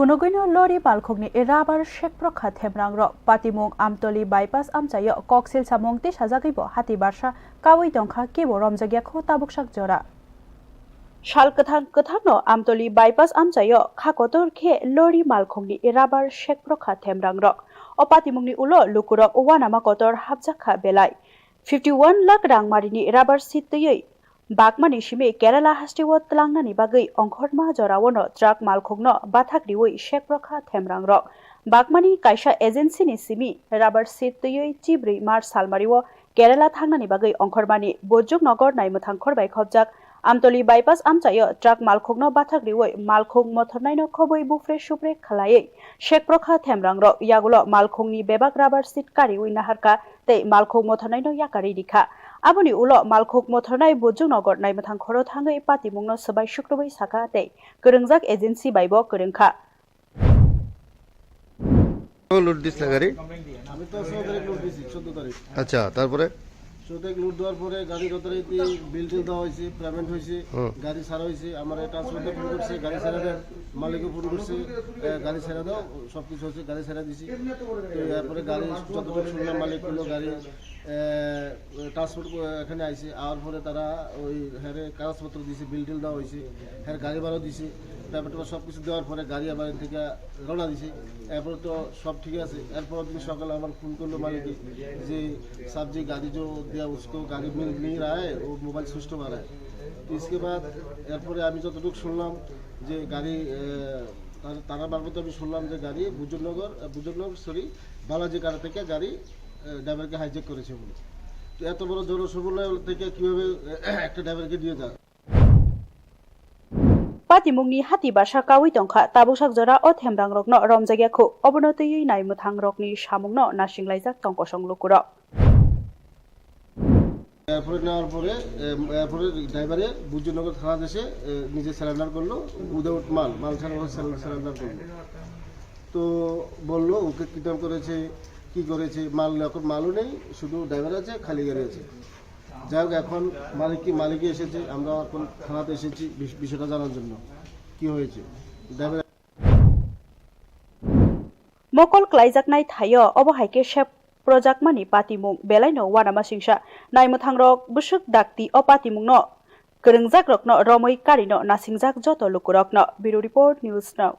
Funugino lori balkhokni irabar shek prokha themrangrok patimung amtoli bypass amchayo koksil samong ti sajagibo hati barsha kawi dongkha kebo romjagya kho tabuksak jora Shal kathang amtoli bypass amchayo khakotor khe lori malkhokni irabar shek prokha themrangrok opatimungni ulo lukurok wanama kotor habjakha belai 51 lakh rangmarini irabar sitiyei Bakmani shimi Kerala hastiwo tlangnani bagai ongkhorma jorawono truck malkhokno bathakriwi shekprokha themrangrok Bakmani kaisa agency ni simi rubber seat tuyoi chibri March salmariwo Kerala thangnani bagai ongkhormani Bojok Nagar naimthang khorbai khobjak Amtoli bypass amchayo truck malkhokno bathakriwi malkhok mothornaino khoboi bufre supre khalai shekprokha themrangrok yagulo malkhokni bebak rubber seat kariwi naharka tei malkhok mothornaino yakari dikha Aboni ulo malkhok mothornai Bojok Nagar naimthang khoro thangai patimungno sabai shukrobai saka tei kwrwngjak agency baibo kwrwngkha load this না গাড়ি আমি তো 16 তারিখ load দিছি 14 তারিখ আচ্ছা তারপরে 14 তারিখ লোড দেওয়ার পরে গাড়ি যথারীতি বিল টিল দেওয়া হয়েছে পেমেন্ট হয়েছে গাড়ি সারা হয়েছে আমার ট্রান্সপোর্টে ফোন করছে গাড়ি সারা দেন মালিককে ফোন করছে গাড়ি সারা দাও সবকিছু হচ্ছে গাড়ি সারা দিছি তো এরপরে গাড়ি যতটুকু শুনলাম মালিক বলল গাড়ি ট্রান্সপোর্ট এখানে আইছে আর পরে তারা ওই হ্যারে কাগজপত্র দিছে বিল টিল দেওয়া হয়েছে হ্যাঁ গাড়ি ভাড়া দিছে পেমেন্ট সব কিছু দেওয়ার পরে গাড়ি আবার থেকে রওনা দিছে এরপর তো সব ঠিক আছে এরপর দিন সকালে আমার ফোন করলো মালিক যে सब्जी गाड़ी जो दिया उसको गाड़ी मिल नहीं रहा है वो मोबाइल स्विच आ रहा है तो इसके बाद एयरपोर्टे আমি যতটুকু শুনলাম যে গাড়ি তারা মারফত আমি শুনলাম যে গাড়ি বুজনগর সরি বালাজি কার থেকে গাড়ি ড্রাইভারকে হাইজ্যাক করেছে বলে তো এত বড় জনসমুদ্র থেকে কিভাবে একটা ড্রাইভারকে দিয়ে যায় Patimungni hati basha kawi tongkha tabuksak jora o themrangrokno romjagyakho obonotiyui naimuthangrokni samungno nasinglajak tongkosong lukurok এরপরে নেওয়ার পরে ড্রাইভারে বুজনগর থানা দেশে নিজে স্যারেন্ডার করলো উইদাউট মাল ছাড়া স্যারেন্ডার করলো তো বললো ওকে কিডন্যাপ করেছে কি করেছে এখন মালও নেই শুধু ড্রাইভার আছে খালি গাড়ি আছে যাই হোক এখন মালিকই এসেছে আমরা এখন থানাতে এসেছি বিষয়টা জানার জন্য কি হয়েছে driver Mokol klaijaknai thayo obohaike shep projakmani patimung belaino wanama singsa naimuthangrok busuk dakti o patimungno kwrwngjakrokno romoi karino nasingjak joto lukurokno Bureau Report News Now